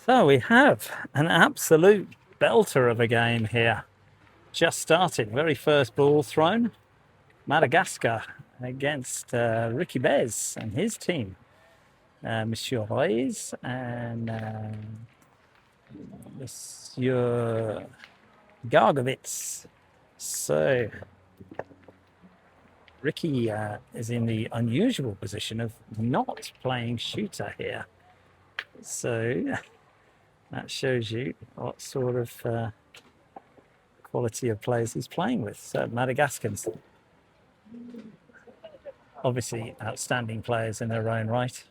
So we have an absolute belter of a game here. Just started, very first ball thrown. Madagascar against Ricky Bes and his team. Monsieur Reyes and Monsieur Gargowitz. So Ricky is in the unusual position of not playing shooter here. So that shows you what sort of quality of players he's playing with. So Madagascans, obviously outstanding players in their own right.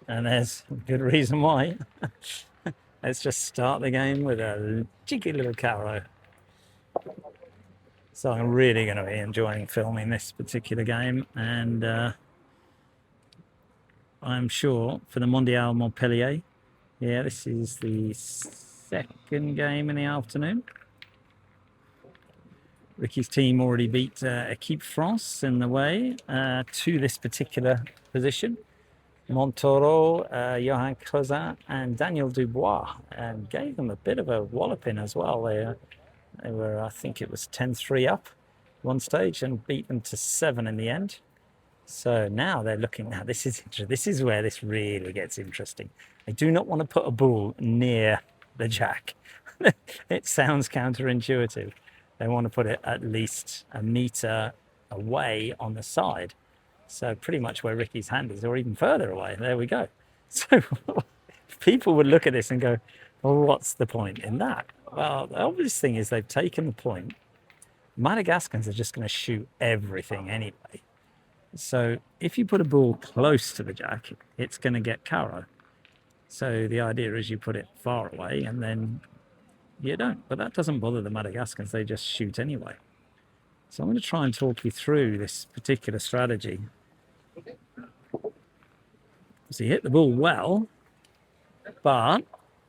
And there's a good reason why. Let's just start the game with a cheeky little carro. So I'm really going to be enjoying filming this particular game, and I'm sure for the Mondial Montpellier, yeah, this is the second game in the afternoon. Ricky's team already beat Équipe France in the way to this particular position. Montoro, Johan Crozat and Daniel Dubois, and gave them a bit of a walloping as well. They were, I think it was 10-3 up one stage and beat them to 7 in the end. So now they're looking, now this is where this really gets interesting. They do not want to put a ball near the jack. It sounds counterintuitive. They want to put it at least a meter away on the side. So pretty much where Ricky's hand is, or even further away. There we go. So people would look at this and go, well, what's the point in that? Well, the obvious thing is they've taken the point. Madagascans are just going to shoot everything anyway. So if you put a ball close to the jack, it's going to get caro. So the idea is you put it far away and then you don't. But that doesn't bother the Madagascans. They just shoot anyway. So I'm going to try and talk you through this particular strategy. So you hit the ball well, but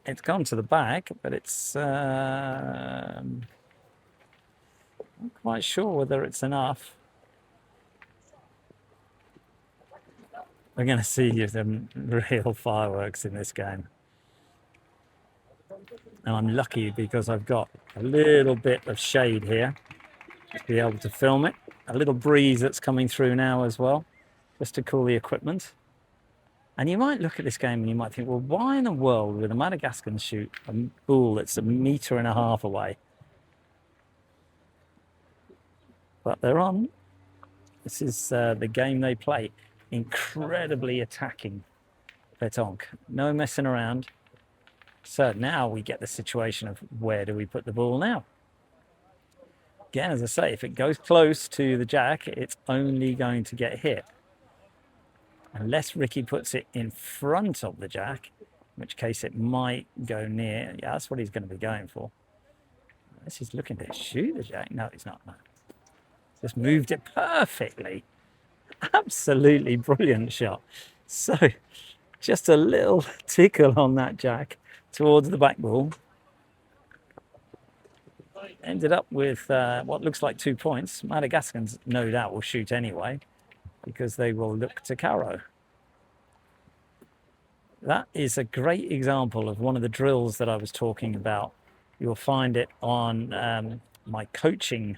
it's gone to the back, but it's not quite sure whether it's enough. We're going to see some real fireworks in this game. And I'm lucky because I've got a little bit of shade here to be able to film it. A little breeze that's coming through now as well, just to cool the equipment. And you might look at this game and you might think, well, why in the world would a Madagascan shoot a ball that's 1.5 meters away? But they're on. This is the game they play. Incredibly attacking Petanque. No messing around. So now we get the situation of where do we put the ball now? Again, as I say, if it goes close to the jack, it's only going to get hit. Unless Ricky puts it in front of the jack, in which case it might go near. Yeah, that's what he's going to be going for. Unless he's looking to shoot the jack. No, he's not. No. Just moved it perfectly. Absolutely brilliant shot. So just a little tickle on that jack towards the back ball. Ended up with what looks like 2 points. Madagascans no doubt will shoot anyway because they will look to caro. That is a great example of one of the drills that I was talking about. You'll find it on my coaching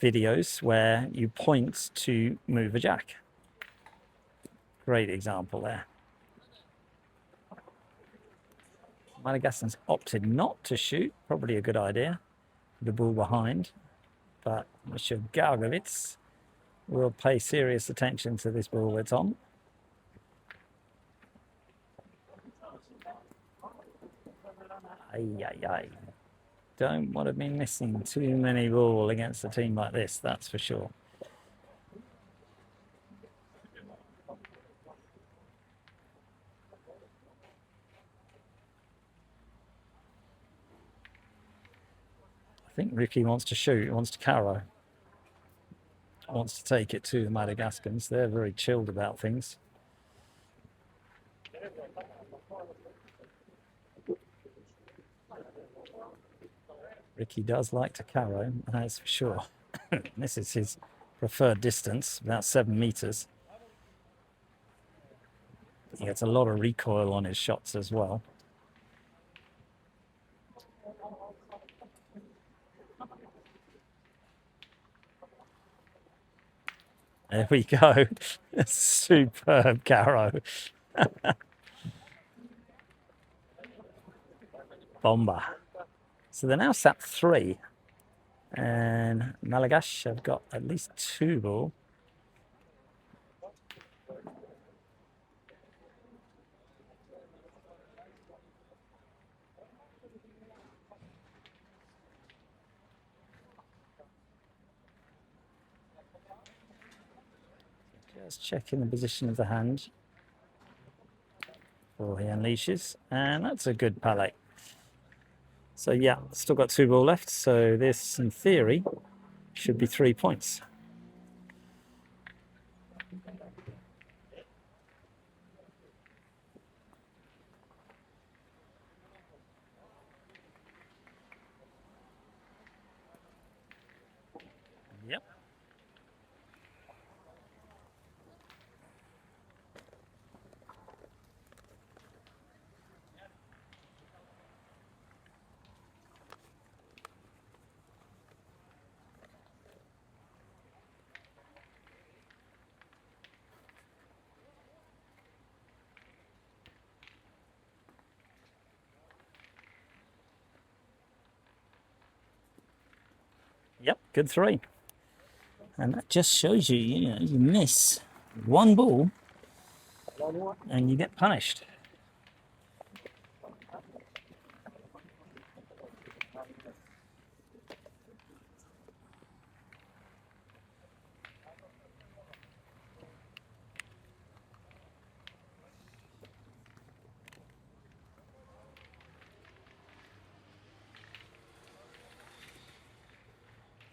videos where you point to move a jack. Great example there. Madagascans opted not to shoot, probably a good idea. The ball behind, but Monsieur Gargowitz will pay serious attention to this ball that's on. Ay. Don't want to be missing too many balls against a team like this, that's for sure. I think Ricky wants to shoot, wants to caro. Wants to take it to the Madagascans. They're very chilled about things. Ricky does like to caro, that's for sure. This is his preferred distance, about 7 meters. He gets a lot of recoil on his shots as well. There we go. Superb carreau. Bomber. So they're now sat 3. And Madagascar have got at least 2 ball. Just checking the position of the hand before he unleashes. And that's a good palette. So yeah, still got 2 ball left. So this, in theory, should be 3 points. Yep. Yep, good 3. And that just shows you, you miss 1 ball and you get punished.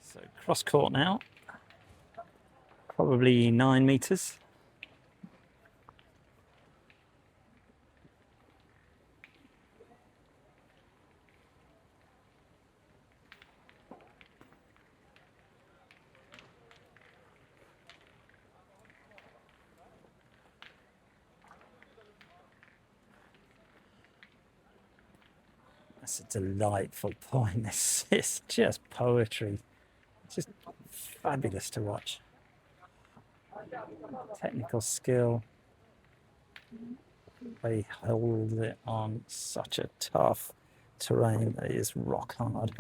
So cross court now, probably 9 meters. That's a delightful point. This is just poetry. Just fabulous to watch. Technical skill. They hold it on such a tough terrain that is rock hard.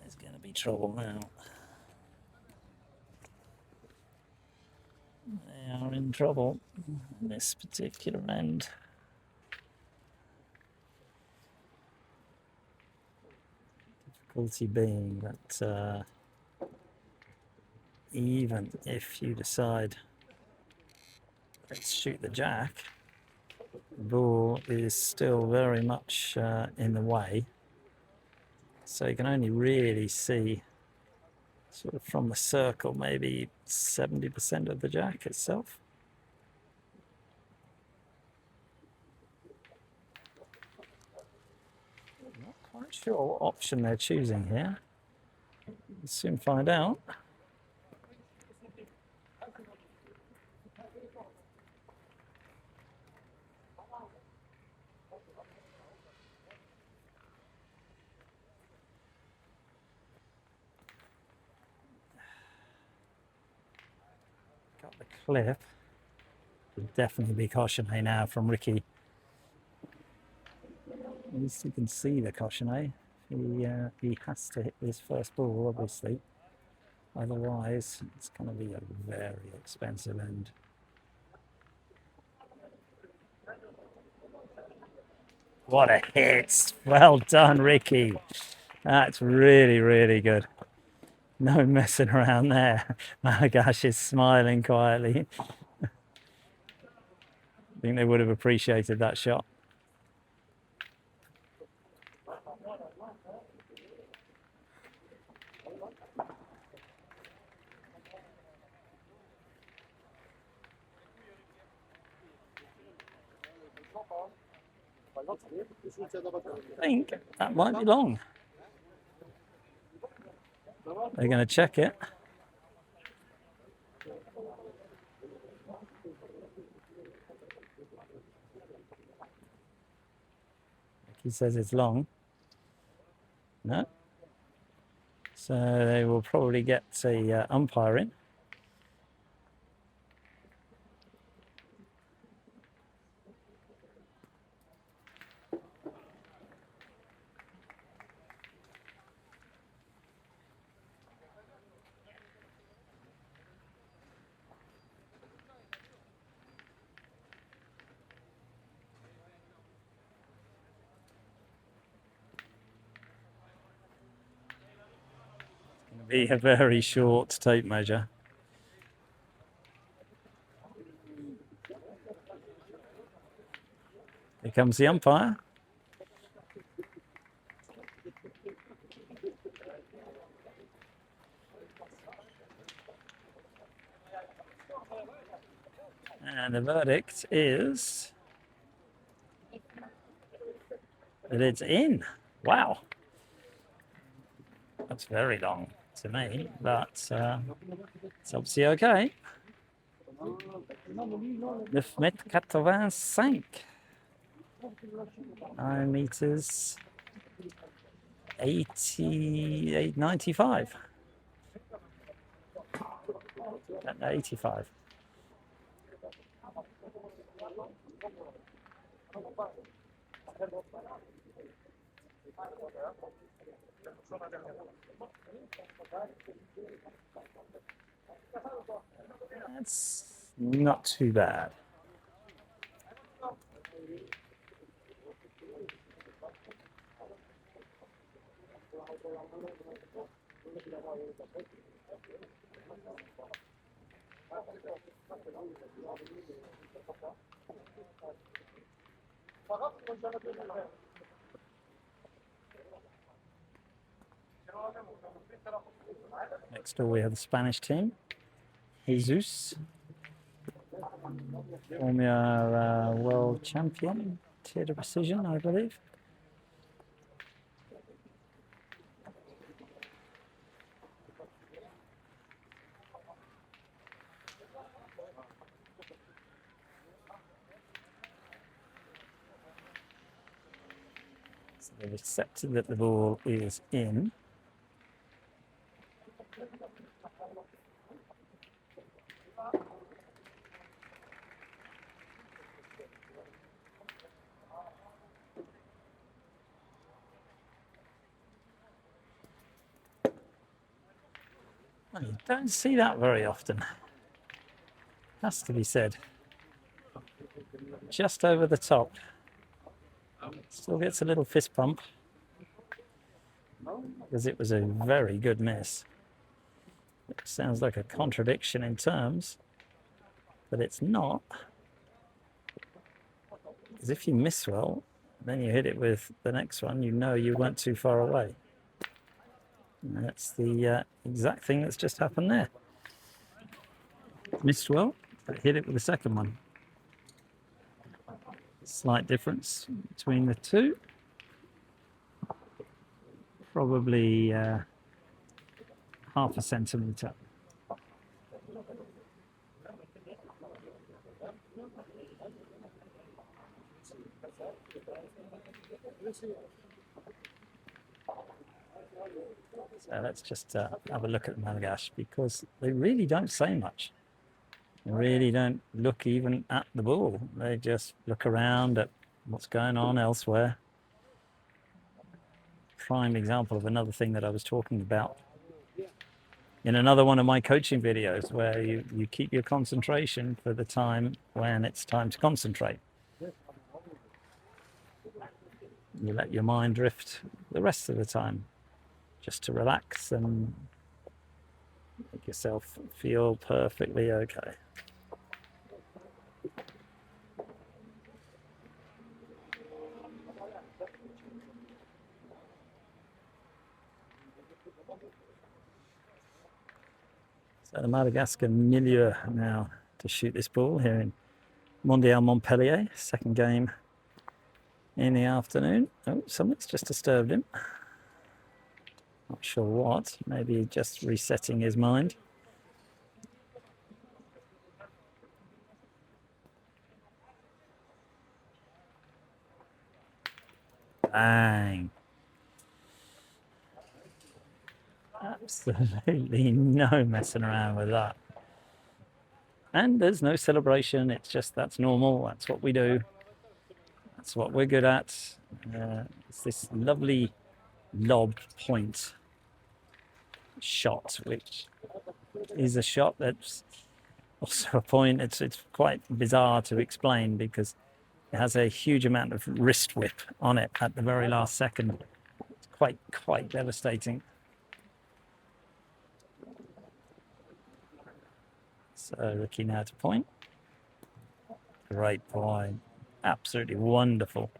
There's going to be trouble now. They are in trouble in this particular end. Difficulty being that even if you decide let's shoot the jack, the ball is still very much in the way. So you can only really see sort of from the circle maybe 70% of the jack itself. Not quite sure what option they're choosing here. We'll soon find out. Got the clip. Would definitely be cautionné now from Ricky. At least you can see the cautionné. He has to hit this first ball, obviously. Otherwise, it's going to be a very expensive end. What a hit! Well done, Ricky. That's really, really good. No messing around there. Madagascar is smiling quietly. I think they would have appreciated that shot. I think that might be long. They're going to check it. He says it's long. No. So they will probably get a umpire in. Be a very short tape measure. Here comes the umpire. And the verdict is that it's in. Wow. That's very long to me, but it's obviously okay. 9,85 m. 9 meters 95. 85. That's not too bad. Next door we have the Spanish team. Jesus, former world champion, theatre precision, I believe. So they've accepted that the ball is in. You don't see that very often, has to be said. Just over the top. Still gets a little fist pump because it was a very good miss. It sounds like a contradiction in terms, but it's not. Because if you miss well, then you hit it with the next one, you know you went too far away. And that's the exact thing that's just happened there. Missed well, but hit it with the second one. Slight difference between the two. Probably half a centimetre. So let's just have a look at Madagascar, because they really don't say much. They really don't look even at the ball. They just look around at what's going on elsewhere. Prime example of another thing that I was talking about in another one of my coaching videos, where you keep your concentration for the time when it's time to concentrate. You let your mind drift the rest of the time, just to relax and make yourself feel perfectly okay. So the Madagascar milieu now to shoot this ball here in Mondial Montpellier, second game in the afternoon. Oh, something's just disturbed him. Not sure what. Maybe just resetting his mind. Bang. Absolutely no messing around with that. And there's no celebration. It's just that's normal. That's what we do. That's what we're good at. It's this lovely lobbed point shot, which is a shot that's also a point. It's quite bizarre to explain because it has a huge amount of wrist whip on it at the very last second. It's quite devastating. So Ricky now to point. Great point. Absolutely wonderful.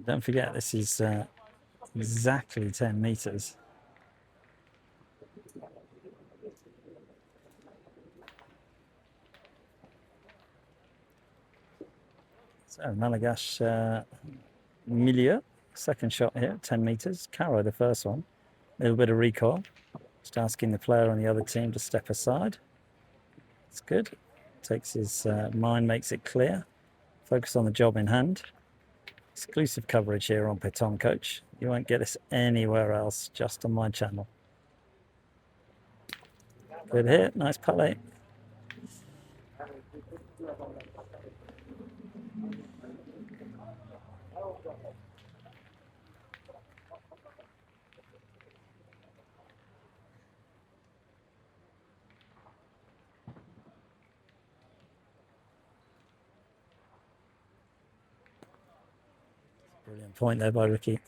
Don't forget, this is exactly 10 meters. So Madagascar milieu, second shot here, 10 meters. Caro, the first one. A little bit of recoil. Just asking the player on the other team to step aside. It's good. Takes his mind, makes it clear. Focus on the job in hand. Exclusive coverage here on Petanque Coach. You won't get this anywhere else, just on my channel. Good hit, nice palette. Brilliant point there by Ricky.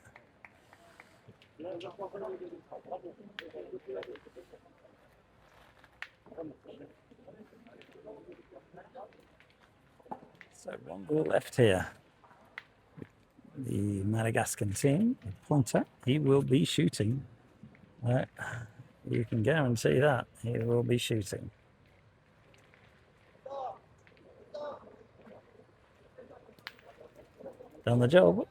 So one ball left here. The Madagascan team, pointer, he will be shooting. You can guarantee that he will be shooting. Done the job.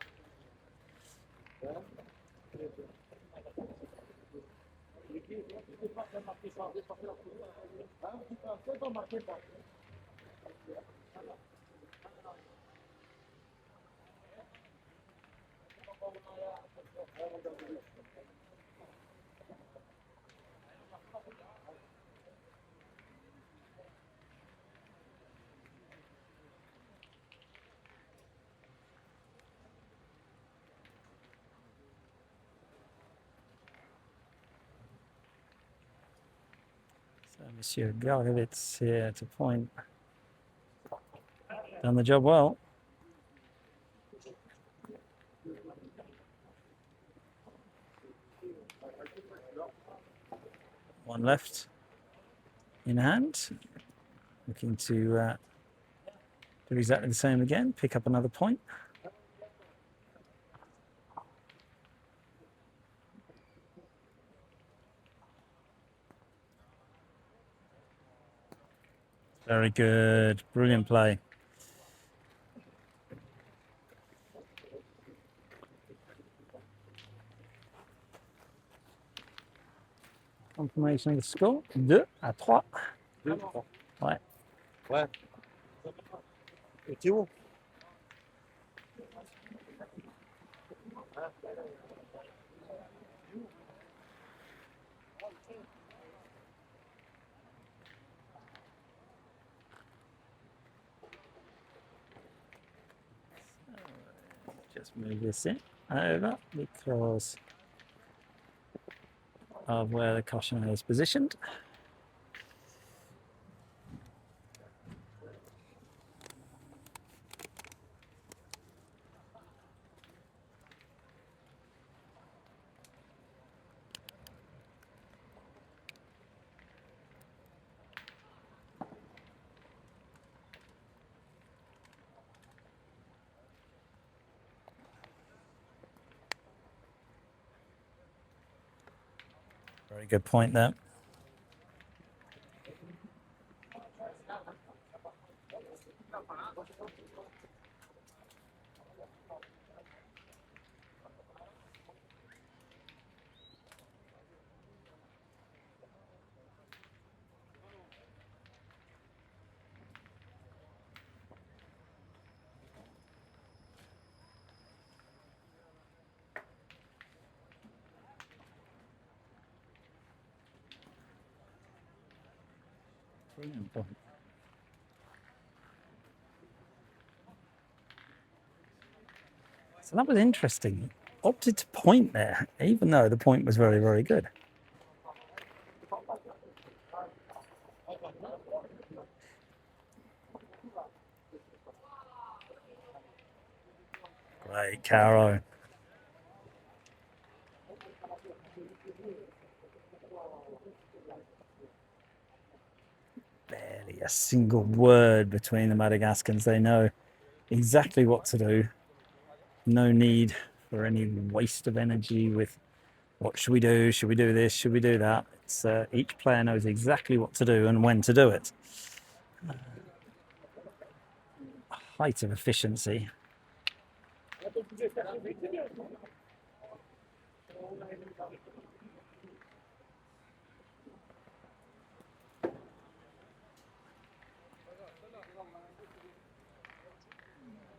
So Monsieur Gargowitz here to point. Done the job well. One left in hand. Looking to do exactly the same again. Pick up another point. Very good. Brilliant play. Confirmation of the score. 2-3. 2-3. Ouais. Ouais. Et t'es où? Just move this in over because of where the caution is positioned. Very good point there. Brilliant point. So that was interesting. Opted to point there, even though the point was very, very good. Great, caro. Barely a single word between the Madagascans. They know exactly what to do. No need for any waste of energy with what should we do? Should we do this? Should we do that? It's each player knows exactly what to do and when to do it. Height of efficiency.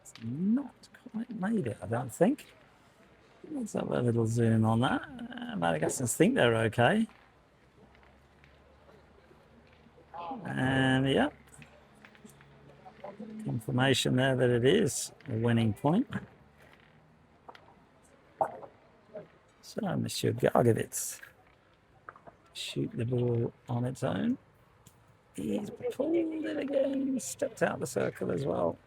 It's not quite made it, I don't think. Let's have a little zoom on that. Madagascans think they're okay. And yeah, confirmation there that it is a winning point. So Monsieur Gargowitz shoot the ball on its own. He's pulled it again, stepped out the circle as well.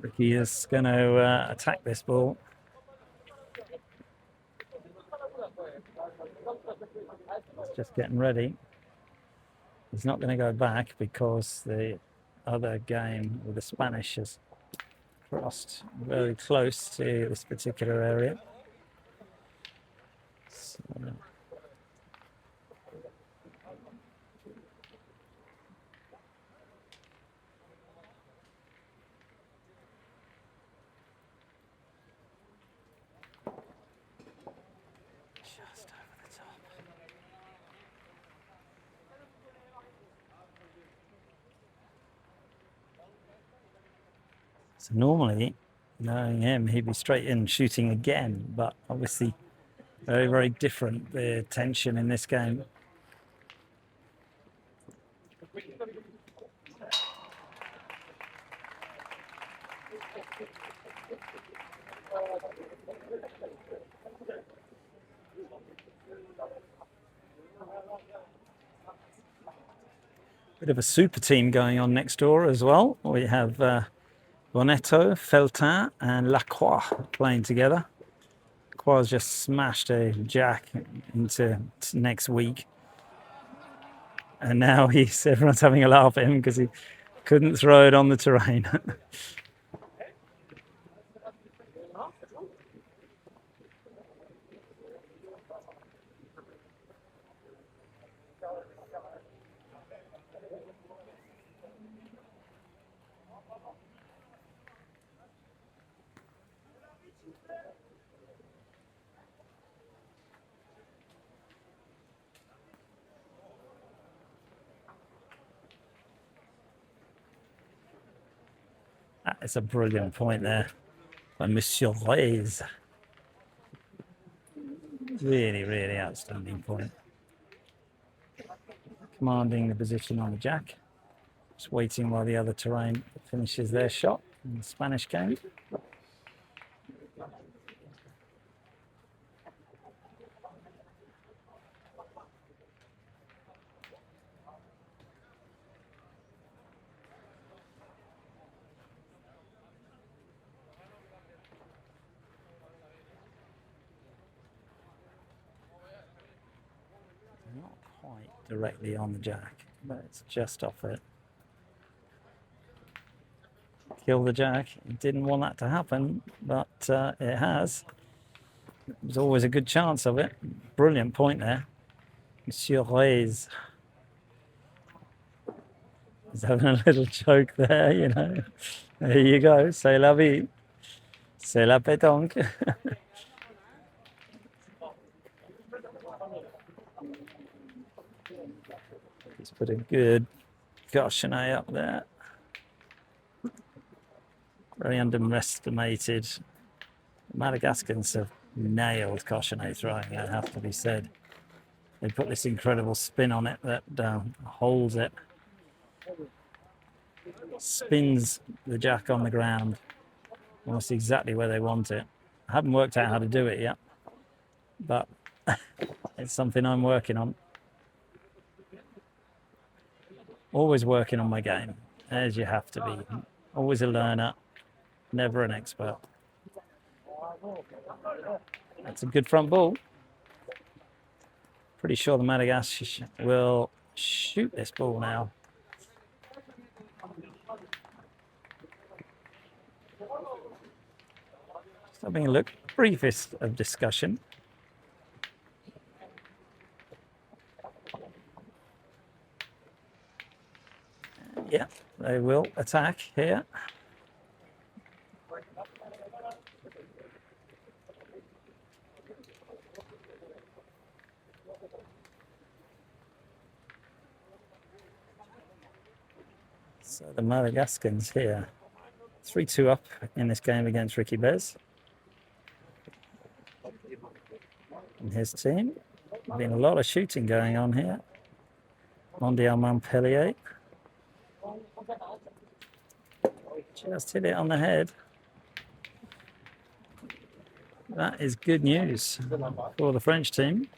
Ricky is going to attack this ball. He's just getting ready. He's not going to go back because the other game with the Spanish has crossed very close to this particular area. So, just over the top. So normally, knowing him, he'd be straight in shooting again, but obviously very, very different, the tension in this game. Bit of a super team going on next door as well. We have Bonetto, Feltin and Lacroix playing together. Lacroix just smashed a jack into next week. And now everyone's having a laugh at him because he couldn't throw it on the terrain. That is a brilliant point there by Monsieur Reyes. Really, really outstanding point. Commanding the position on the jack. Just waiting while the other terrain finishes their shot in the Spanish game. Not quite directly on the jack, but it's just off it. Kill the jack. Didn't want that to happen, but it has. There's always a good chance of it. Brilliant point there. Monsieur Reyes. He's having a little joke there, you know. There you go. C'est la vie. C'est la pétanque. He's put a good cochonnet up there. Very underestimated. Madagascans have nailed cochonnet throwing, that has to be said. They put this incredible spin on it that holds it. Spins the jack on the ground almost exactly where they want it. I haven't worked out how to do it yet, but it's something I'm working on. Always working on my game, as you have to be. Always a learner, never an expert. That's a good front ball. Pretty sure the Madagascar will shoot this ball now. Just having a look, briefest of discussion. Yeah, they will attack here. So the Madagascans here, 3-2 up in this game against Ricky Bes and his team. There's been a lot of shooting going on here. Mondial Montpellier. Just hit it on the head. That is good news for the French team.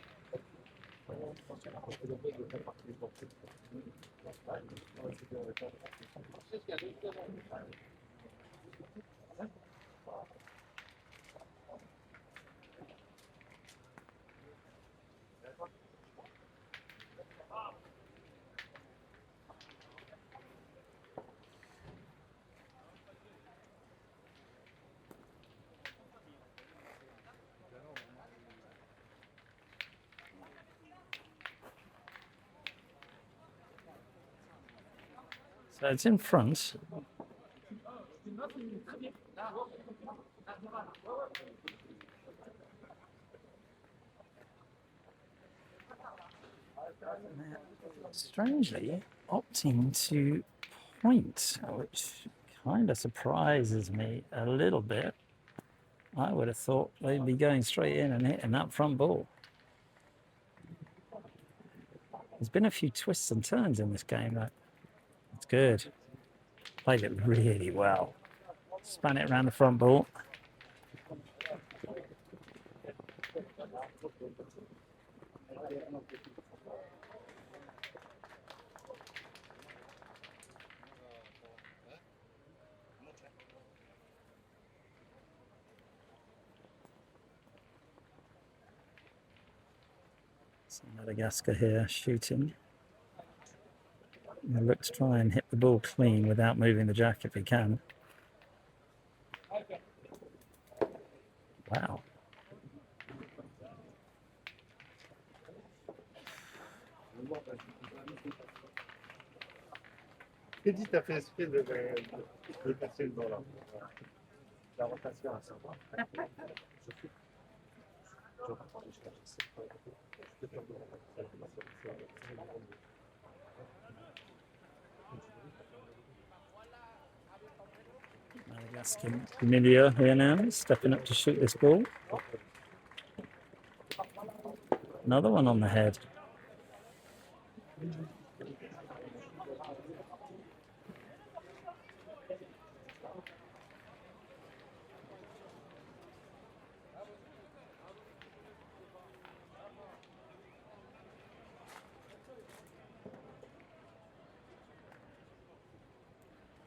So it's in front. Strangely opting to point, which kind of surprises me a little bit. I would have thought they'd be going straight in and hitting that front ball. There's been a few twists and turns in this game, though. It's good. Played it really well. Span it around the front ball. So Madagascar here shooting. He'll look to try and hit the ball clean without moving the jack if he can. Wow. Petit a fait exprès de passer le ball là. La rotation à savoir. Madagascan Milieu here now, stepping up to shoot this ball. Another one on the head.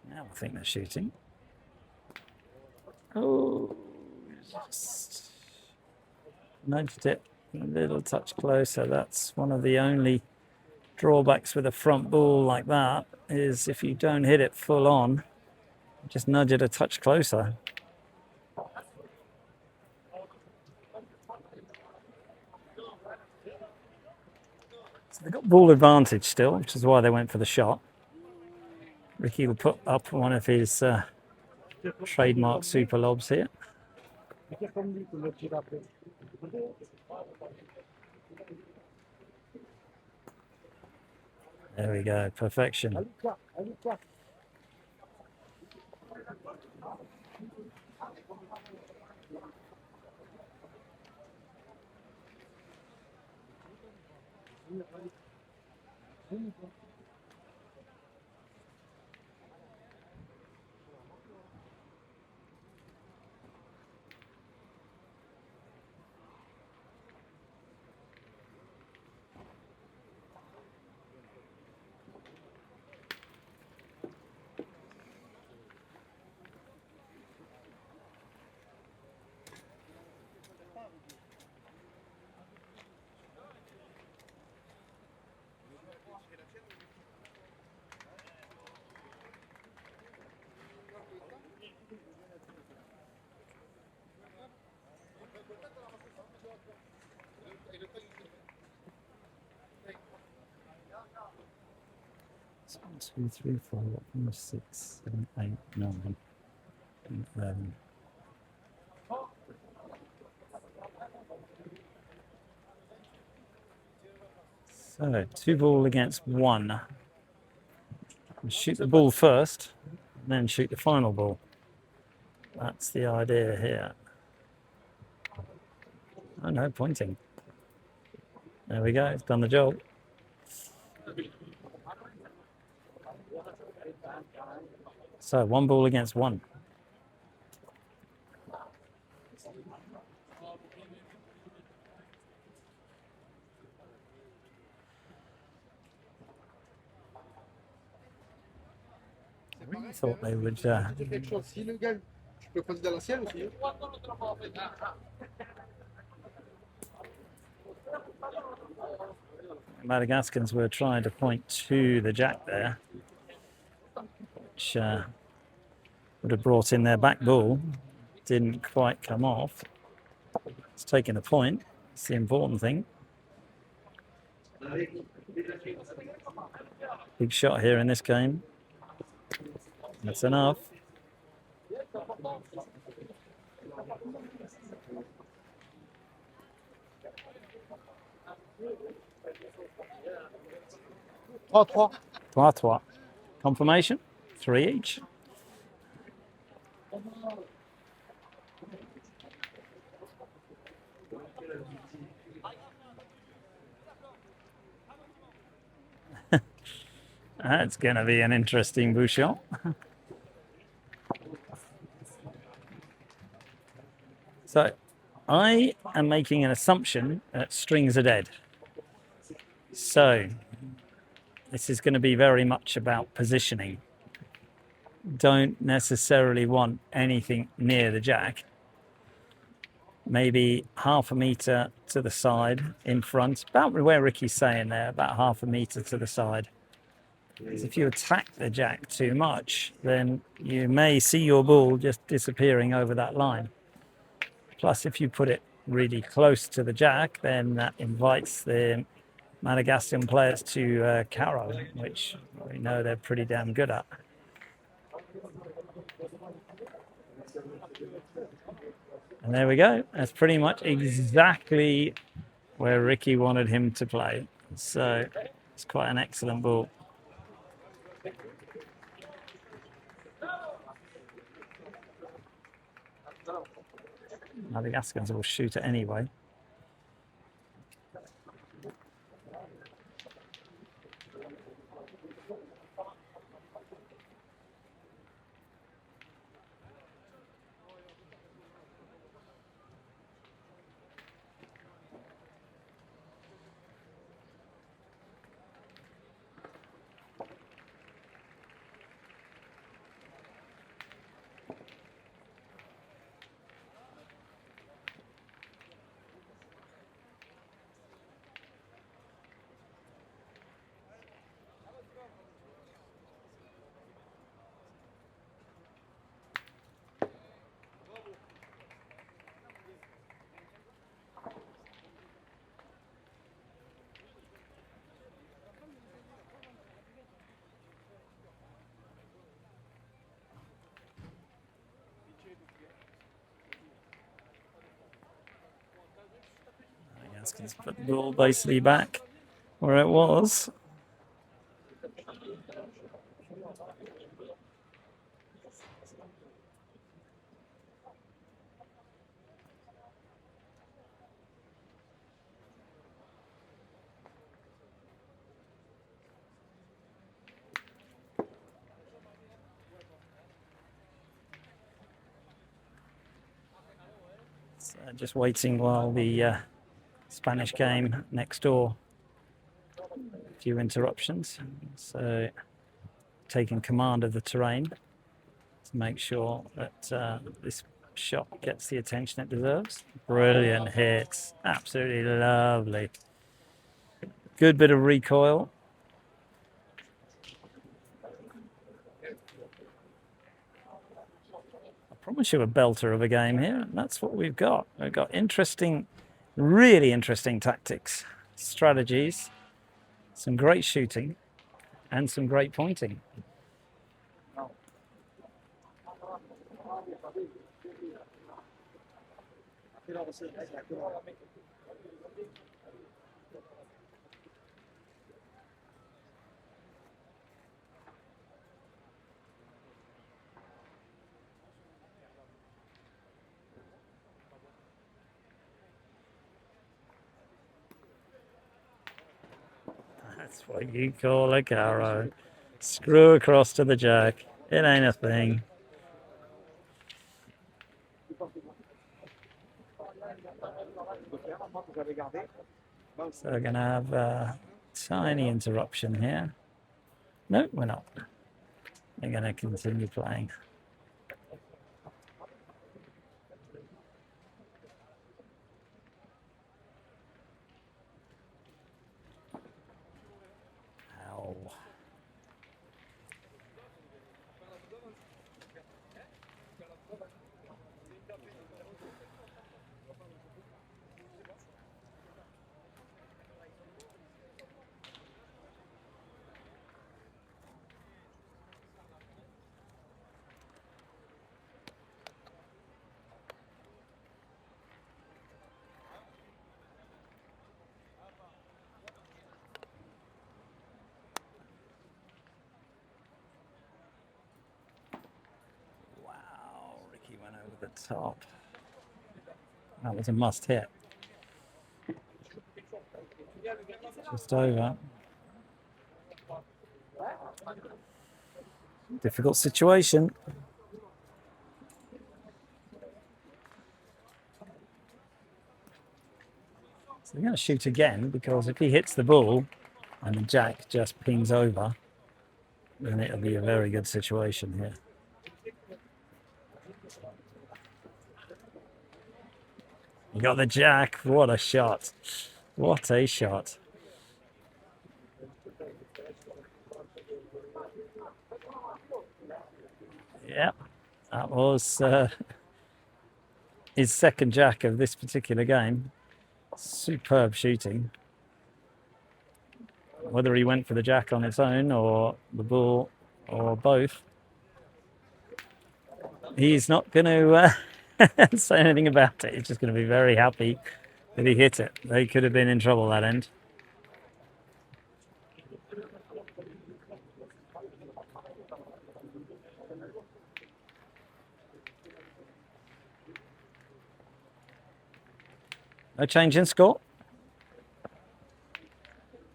Now I think they're shooting. Oh, just nudged it a little touch closer. That's one of the only drawbacks with a front ball like that, is if you don't hit it full on, just nudge it a touch closer. They've got ball advantage still, which is why they went for the shot. Ricky will put up one of his trademark super lobs here. There we go, perfection. One, two, three, four, 5, 6, 7, 8, 9, 11. So 2 ball against 1. Shoot the ball first, then shoot the final ball. That's the idea here. Oh no, pointing. There we go, it's done the job. So 1 ball against 1. I really thought they would. Madagascans were trying to point to the jack there, which would have brought in their back ball. Didn't quite come off. It's taking a point. It's the important thing. Big shot here in this game. That's enough. Trois. Confirmation. 3 each. That's going to be an interesting bouchon. So I am making an assumption that strings are dead. So this is going to be very much about positioning. Don't necessarily want anything near the jack. Maybe half a metre to the side in front, about where Ricky's saying there, about half a metre to the side. Because if you attack the jack too much, then you may see your ball just disappearing over that line. Plus, if you put it really close to the jack, then that invites the Madagascan players to carreau, which we know they're pretty damn good at. And there we go. That's pretty much exactly where Ricky wanted him to play. So it's quite an excellent ball. Madagascans will shoot it anyway. Just put the ball basically back where it was. So just waiting while the Spanish game next door. A few interruptions. So taking command of the terrain to make sure that this shot gets the attention it deserves. Brilliant hits. Absolutely lovely. Good bit of recoil. I promise you a belter of a game here. And that's what we've got. We've got interesting, really interesting tactics, strategies, some great shooting, and some great pointing. That's what you call a carro. Screw across to the jack. It ain't a thing. So we're going to have a tiny interruption here. No, we're not. We're going to continue playing. Ow. Ricky went over the top. That was a must hit. Just over. Difficult situation. So they're going to shoot again, because if he hits the ball and the jack just pings over, then it'll be a very good situation here. You got the jack. What a shot. What a shot. Yep, that was his second jack of this particular game. Superb shooting. Whether he went for the jack on its own or the bull or both, he's not going to say anything about it. He's just going to be very happy that he hit it. They could have been in trouble that end. No change in score.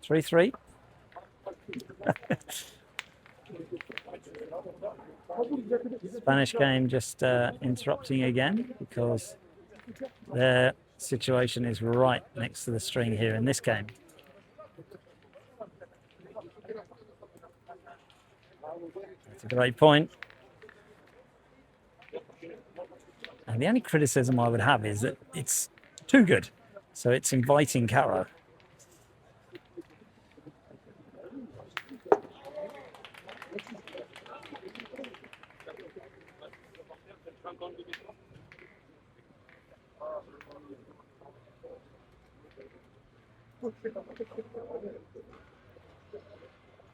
3-3. Spanish game just interrupting again, because their situation is right next to the string here in this game. That's a great point. And the only criticism I would have is that it's too good. So it's inviting carro.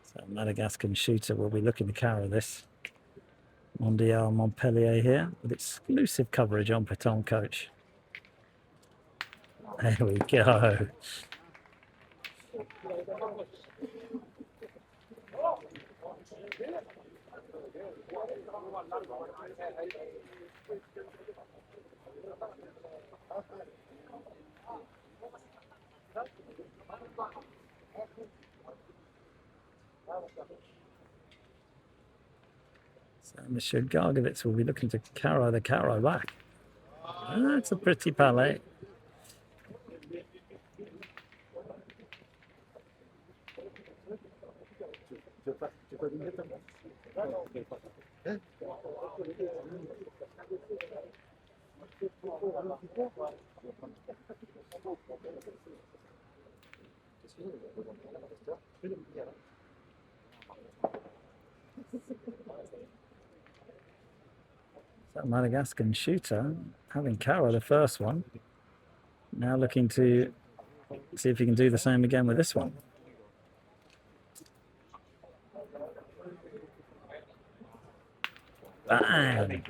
So Madagascan shooter will be looking to carry this. Mondial Montpellier here with exclusive coverage on Petanque Coach. There we go. So Monsieur Gargowitz will be looking to carro the carro back. That's a pretty palette. So Madagascan shooter having carro the first one. Now looking to see if he can do the same again with this one. Bang!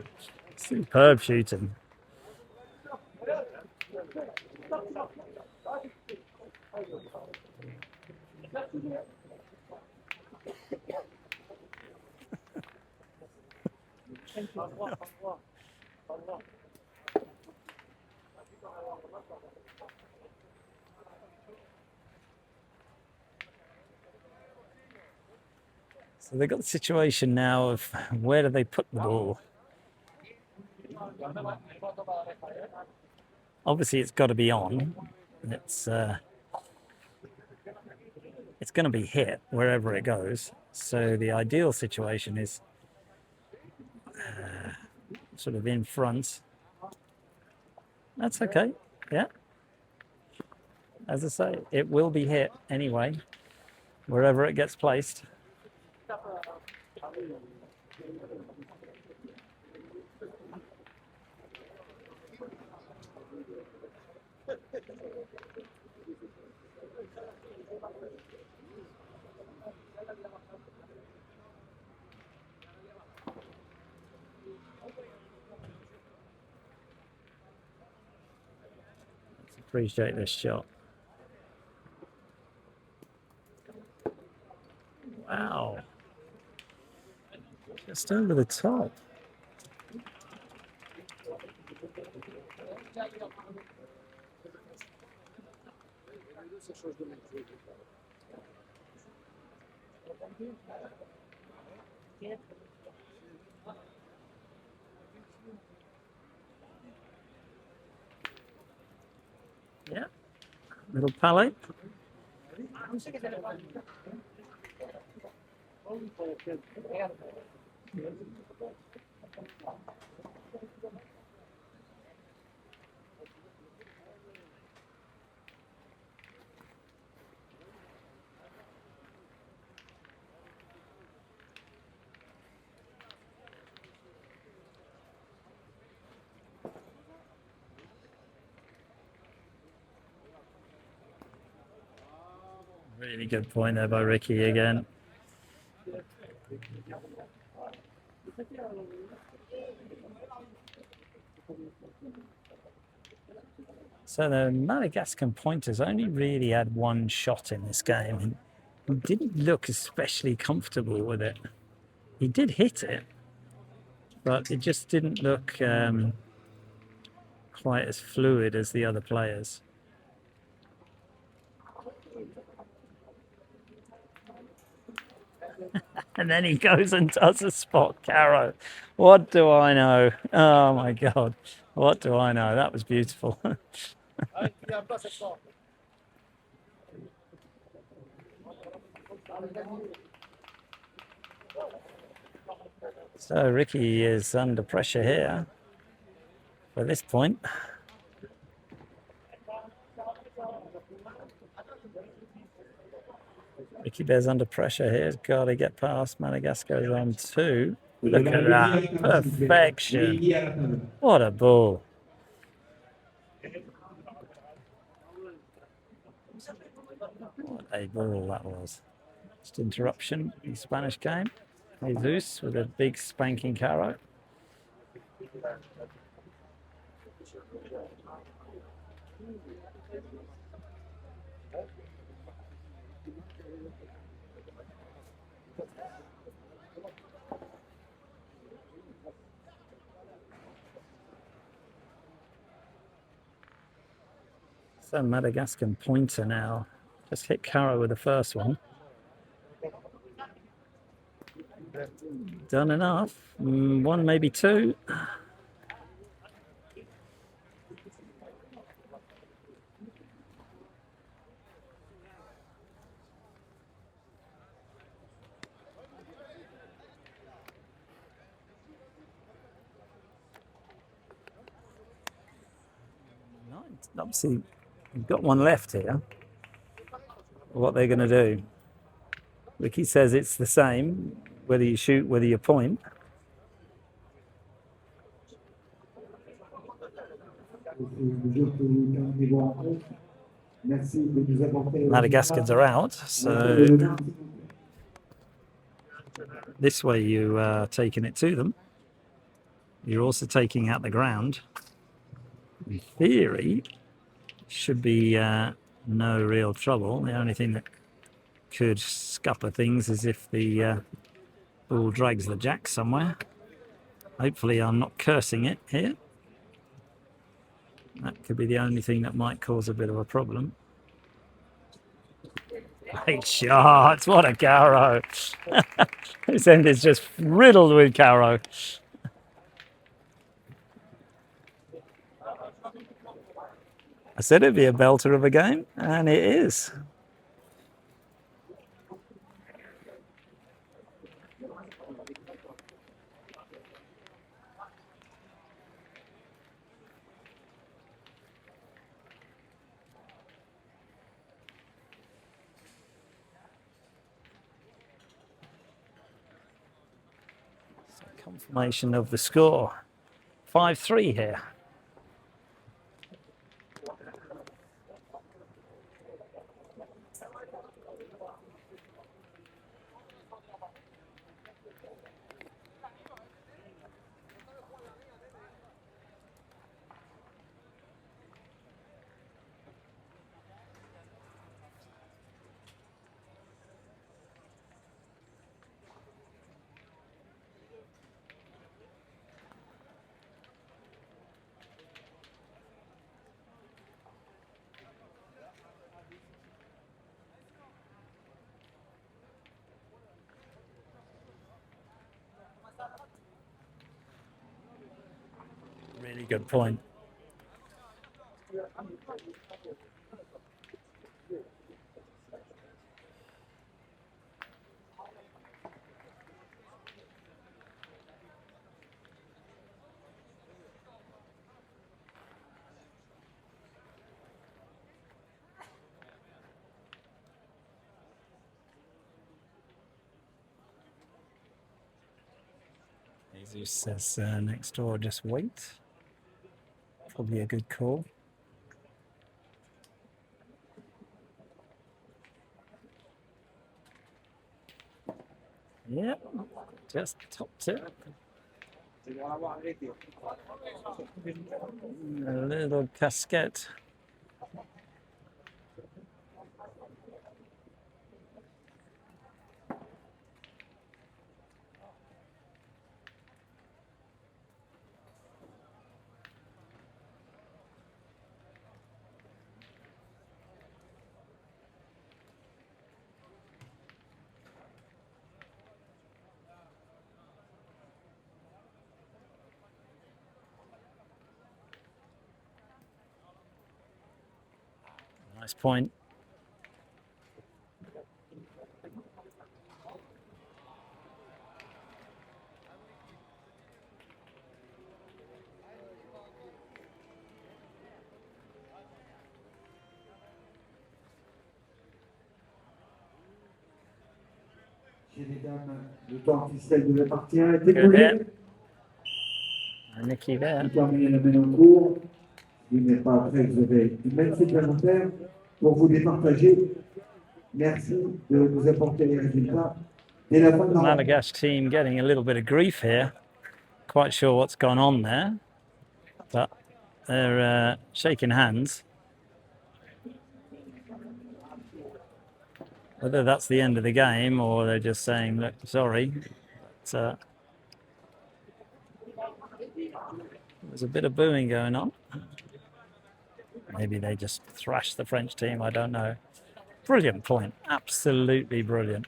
Superb shooting. So they've got the situation now of where do they put the ball? Obviously, it's got to be on. It's going to be hit wherever it goes. So the ideal situation is sort of in front. That's okay. Yeah. As I say, it will be hit anyway, wherever it gets placed. Let's appreciate this shot. Wow. Just over the top. Yeah. Little palette. Really good point there by Ricky again. So the Madagascan pointers only really had one shot in this game and didn't look especially comfortable with it. He did hit it, but it just didn't look quite as fluid as the other players. And then he goes and does a spot carro. What do I know? Oh my God. What do I know? That was beautiful. So Ricky is under pressure here for this point. Ricky Bes under pressure here. He's got to get past. Madagascar is on 2. Look at that. Perfection. What a ball. What a ball that was. Just interruption in the Spanish game. Jesus with a big spanking carro. So Madagascan pointer now. Just hit carreau with the first one. Done enough. One, maybe two. Obviously, you've got one left here. What they're going to do. Ricky says it's the same, whether you shoot, whether you point. Madagascans are out, so this way you are taking it to them. You're also taking out the ground. In theory, should be no real trouble. The only thing that could scupper things is if the ball drags the jack somewhere. Hopefully I'm not cursing it here. That could be the only thing that might cause a bit of a problem. Great shot! What a carreau! This end is just riddled with carreau. I said it'd be a belter of a game, and it is. Confirmation of the score. 5-3 here. Really good point. Jesus says next door, just wait. Probably a good call. Yep, just topped it. A little casquette. Nice point. Le temps officiel de la partie 1 est écoulé. Nicky there. Vous terminez la main en cours. Il n'est pas après, vous avez une même supplémentaire pour vous départager. Merci de nous apporter les résultats. Dès la fin de la Madagascar team getting a little bit of grief here. Quite sure what's gone on there, but they're shaking hands. Whether that's the end of the game or they're just saying, look, sorry. But, there's a bit of booing going on. Maybe they just thrashed the French team, I don't know. Brilliant point, absolutely brilliant.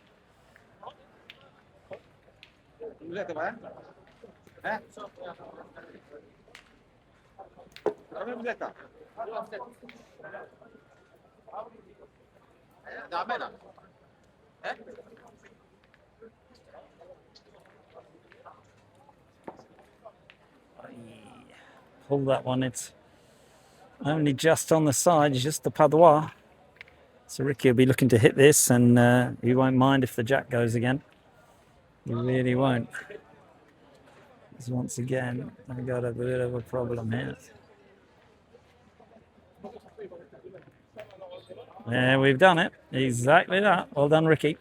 Pull that one, it's only just on the side, just the padroit. So Ricky will be looking to hit this, and he won't mind if the jack goes again. He really won't. Because once again, I've got a bit of a problem here. Yeah, we've done it. Exactly that. Well done, Ricky.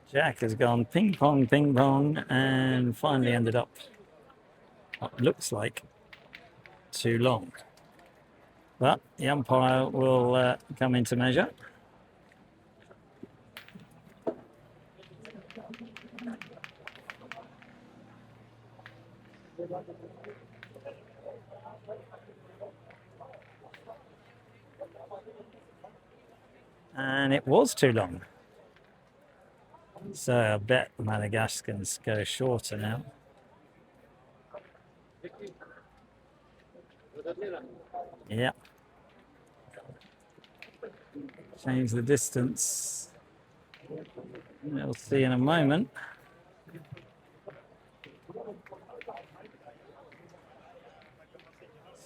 Jack has gone ping pong, and finally ended up what looks like too long. But the umpire will come into measure. And it was too long. So I bet the Madagascans go shorter now. Yeah. Change the distance. We'll see in a moment.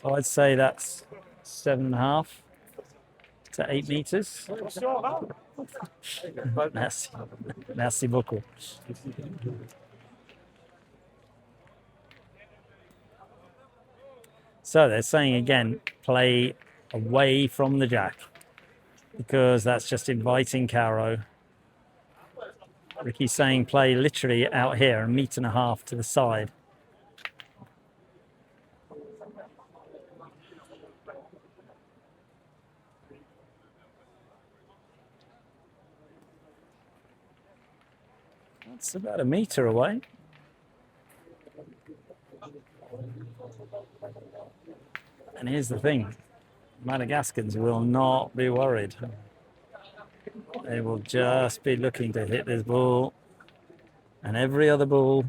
So I'd say that's 7.5 to 8 meters. Merci. Merci beaucoup. So they're saying again, play away from the jack, because that's just inviting carreau. Ricky's saying play literally out here, 1.5 meters to the side. That's about 1 meter away. And here's the thing, Madagascans will not be worried. They will just be looking to hit this ball and every other ball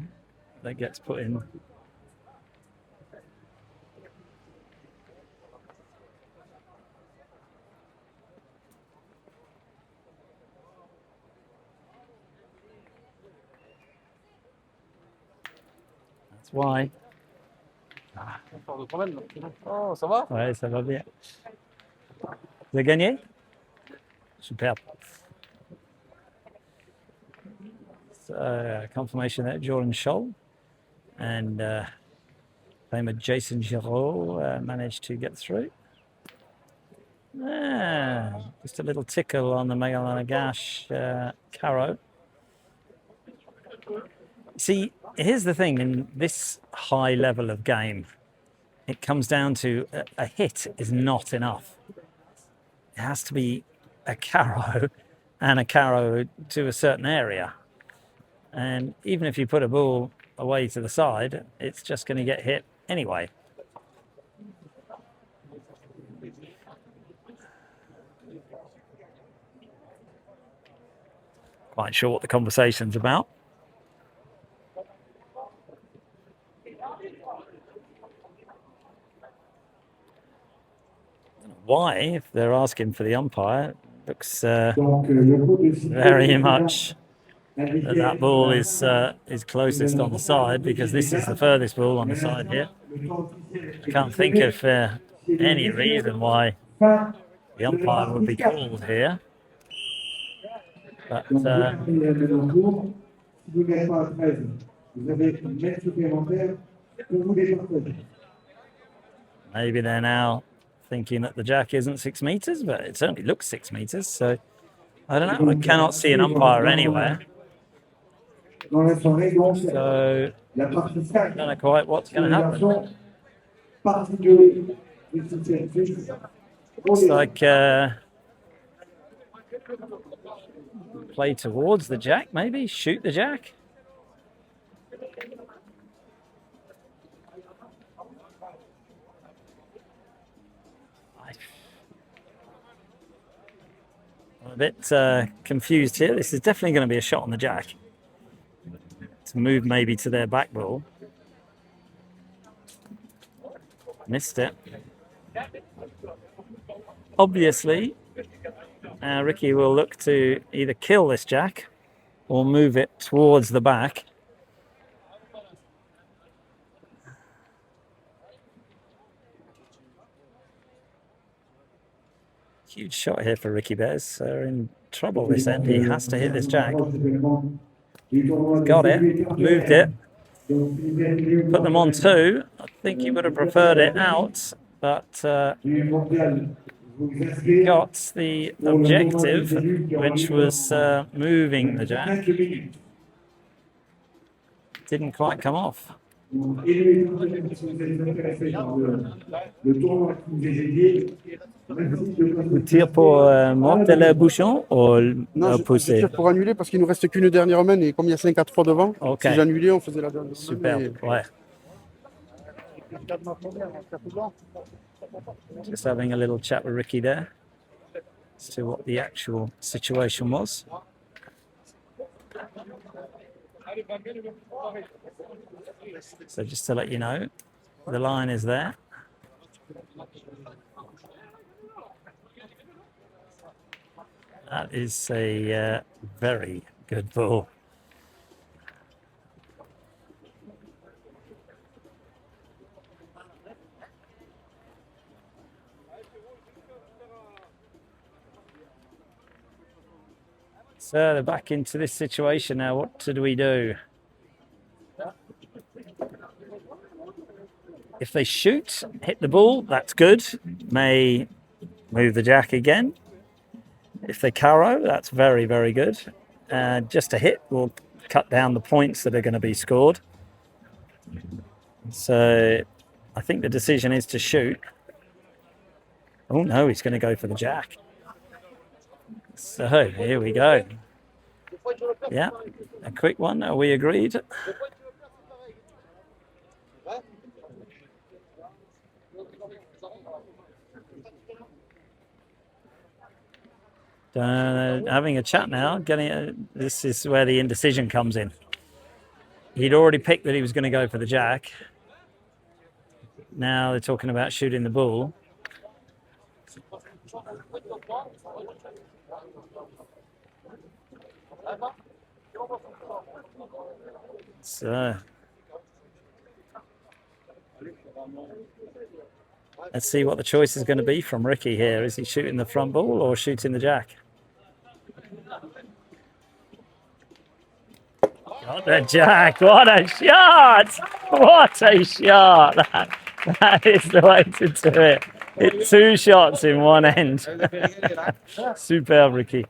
that gets put in. That's why. Oh, ça va? Ouais, ça va bien. Vous avez gagné? Superbe. So, confirmation that Jordan Scholl and famer Jason Giraud managed to get through. Just a little tickle on the Madagascar carreau. See, here's the thing, in this high level of game, it comes down to a hit is not enough. It has to be a carreau and a carreau to a certain area. And even if you put a ball away to the side, it's just going to get hit anyway. Quite sure what the conversation's about. Why, if they're asking for the umpire, looks very much that ball is closest on the side, because this is the furthest ball on the side here. I can't think of any reason why the umpire would be called here. But Vous avez une mètre supplémentaire pour vous départager. Maybe they're now thinking that the jack isn't 6 meters, but it certainly looks 6 meters. So I don't know. I cannot see an umpire anywhere. Dans la soirée, donc, So la partie I 5, don't know quite what's going to happen. partie 2, Looks like play towards the jack, maybe shoot the jack. I'm a bit confused here. This is definitely going to be a shot on the jack to move maybe to their back ball. Missed it. Obviously, Ricky will look to either kill this jack or move it towards the back. Huge shot here for Ricky Bes. They're in trouble this end. He has to hit this jack. Got it. Moved it. Put them on 2. I think he would have preferred it out, but got the objective, which was moving the jack. Didn't quite come off. Vous tirez pour monter le bouchon ou Non, je pousser? tire pour annuler parce qu'il nous reste qu'une dernière main et comme il y a 5 à 3 devant, Ok. si j'annulais, on faisait la dernière Super, main. ouais. Just having a little chat with Ricky there as to what the actual situation was. So just to let you know, the line is there. That is a very good ball. So they're back into this situation now. What did we do? If they shoot, hit the ball, that's good. May move the jack again. If they carro, that's very, very good. Just a hit will cut down the points that are going to be scored. So I think the decision is to shoot. Oh no, he's going to go for the jack. So here we go. Yeah, a quick one. Are we agreed? Having a chat now. This is where the indecision comes in. He'd already picked that he was going to go for the jack. Now they're talking about shooting the bull. So let's see what the choice is going to be from Ricky here. Is he shooting the front ball or shooting the jack? Got the jack. What a shot! What a shot! That is the way to do it. Hit 2 shots in one end. Superb, Ricky.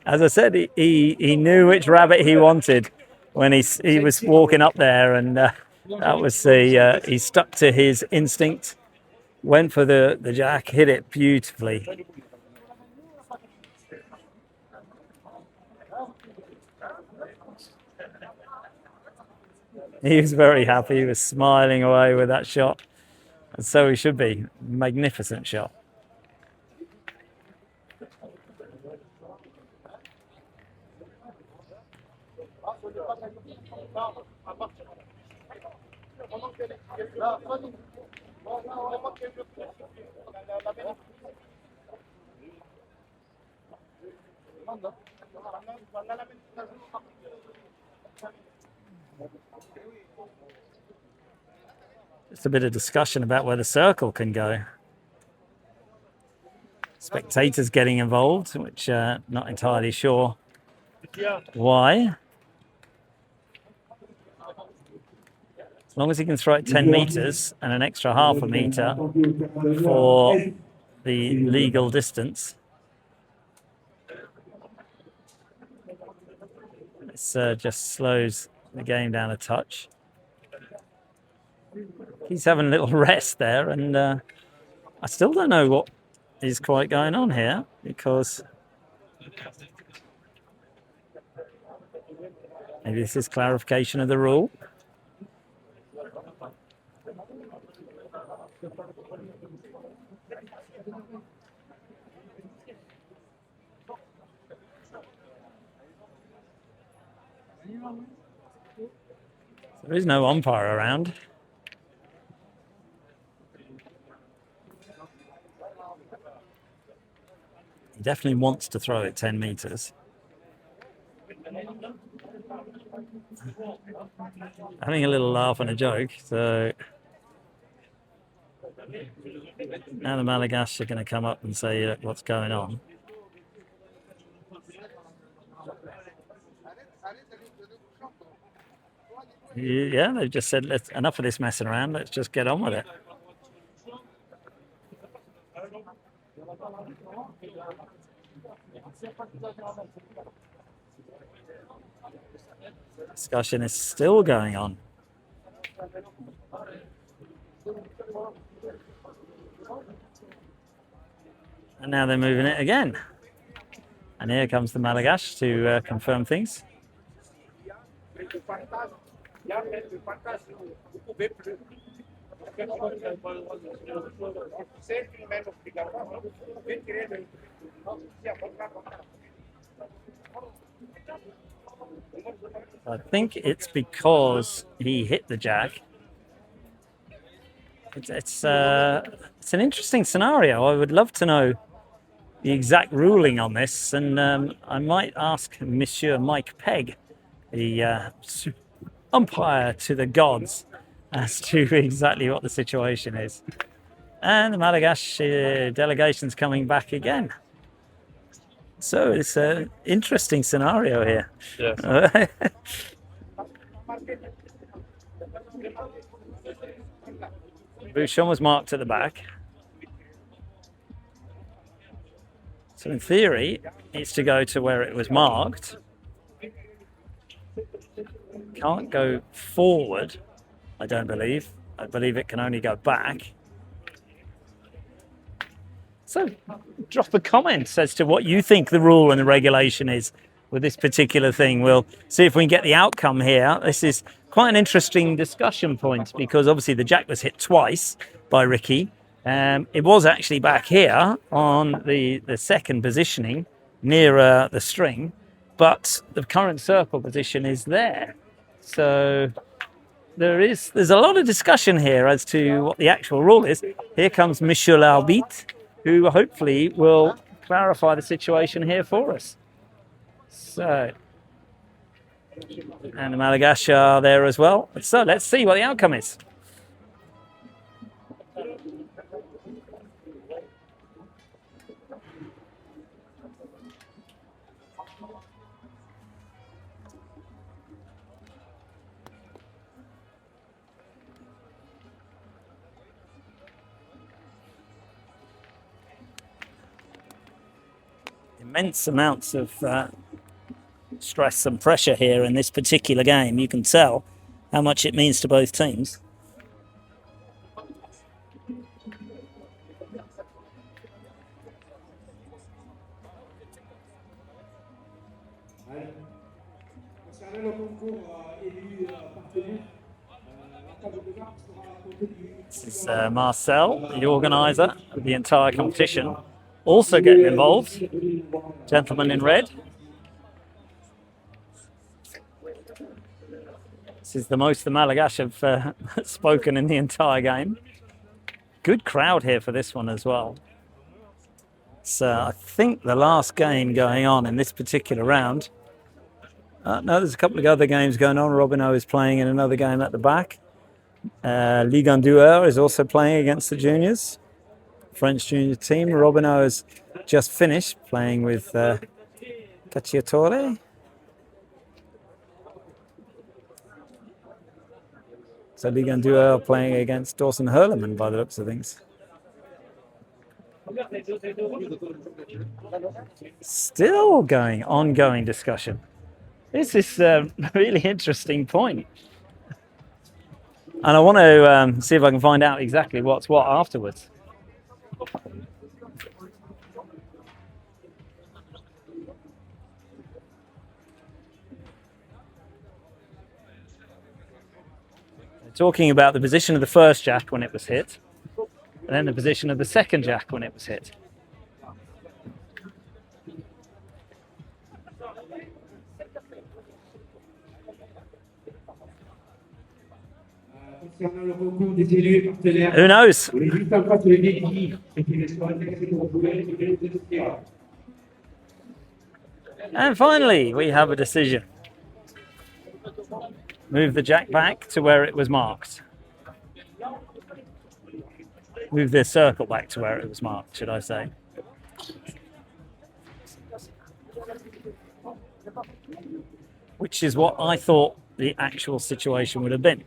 As I said, he knew which rabbit he wanted when he was walking up there, and that was he stuck to his instinct, went for the jack, hit it beautifully. He was very happy. He was smiling away with that shot, and so he should be. Magnificent shot. Just a bit of discussion about where the circle can go. Spectators getting involved, which not entirely sure why. As long as he can throw it 10 meters and an extra half a meter for the legal distance. This just slows the game down a touch. He's having a little rest there, and I still don't know what is quite going on here, because maybe this is clarification of the rule. There is no umpire around. He definitely wants to throw it 10 meters. Having a little laugh and a joke. So now the Madagascar are going to come up and say, look, what's going on? Yeah, they've just said, let's, enough of this messing around, let's just get on with it. Discussion is still going on. And now they're moving it again. And here comes the Madagascar to confirm things. I think it's because he hit the jack. It's an interesting scenario. I would love to know the exact ruling on this, and I might ask Monsieur Mike Pegg, the umpire to the gods, as to exactly what the situation is. And the Madagascar delegation's coming back again. So it's an interesting scenario here. Yes. Bouchon was marked at the back. So in theory, it's to go to where it was marked. Can't go forward, I don't believe. I believe it can only go back. So drop a comment as to what you think the rule and the regulation is with this particular thing. We'll see if we can get the outcome here. This is quite an interesting discussion point, because obviously the jack was hit twice by Ricky. It was actually back here on the second positioning nearer the string, but the current circle position is there. So there's a lot of discussion here as to what the actual rule is. Here comes Monsieur l'Arbitre, who hopefully will clarify the situation here for us. So, and the Madagascar are there as well. So let's see what the outcome is. Immense amounts of stress and pressure here in this particular game. You can tell how much it means to both teams. This is Marcel, the organiser of the entire competition, also getting involved. Gentleman in red. This is the most the Madagascar have spoken in the entire game. Good crowd here for this one as well. It's, I think, the last game going on in this particular round. No, there's a couple of other games going on. Robino is playing in another game at the back. Ligue 1 is also playing against the juniors. French junior team. Robinot has just finished playing with Cacciatore. So Ligan Duo playing against Dawson Hurleman by the looks of things. Still ongoing discussion. This is a really interesting point. And I want to see if I can find out exactly what's what afterwards. Talking about the position of the first jack when it was hit, and then the position of the second jack when it was hit. Who knows? And finally, we have a decision. Move the jack back to where it was marked. Move the circle back to where it was marked, should I say. Which is what I thought the actual situation would have been.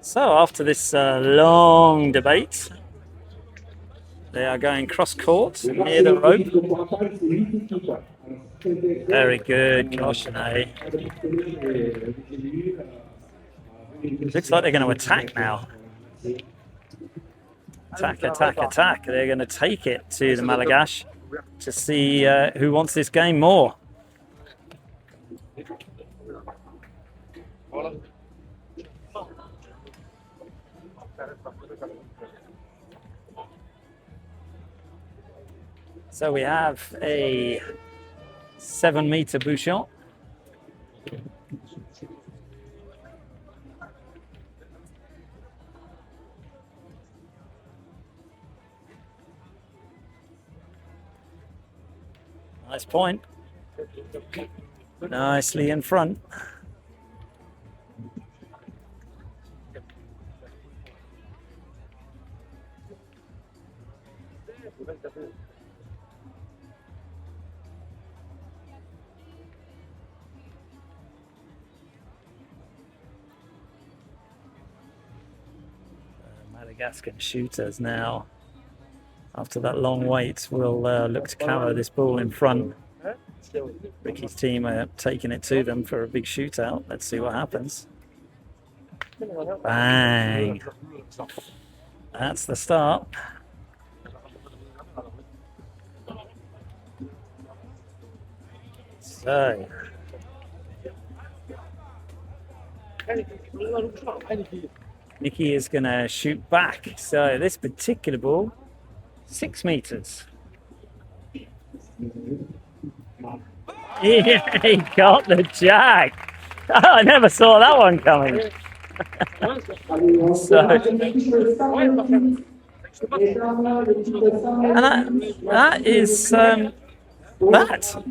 So after this long debate, they are going cross court near the rope. Very good, caution, eh? Looks like they're going to attack now. Attack, attack, attack. They're going to take it to the Madagascar to see who wants this game more. So we have a 7-meter bouchon. Nice point. Nicely in front. Madagascan shooters now, after that long wait, will look to carry this ball in front. Ricky's team are taking it to them for a big shootout. Let's see what happens. Bang! That's the start. So Nicky is going to shoot back. So this particular ball, 6 meters. Yeah, he got the jack. Oh, I never saw that one coming. That is that.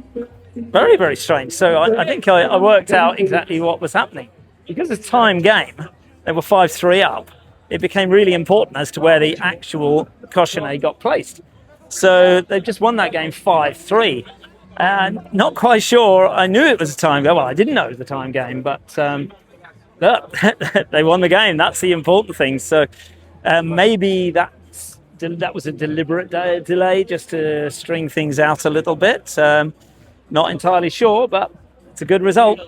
Very, very strange. So I think I worked out exactly what was happening. Because it's time game, they were 5-3 up. It became really important as to where the actual cochonnet got placed. So they've just won that game 5-3. And not quite sure. I knew it was a time game. Well, I didn't know it was a time game, but look, they won the game. That's the important thing. So maybe that was a deliberate delay just to string things out a little bit. Not entirely sure, but it's a good result.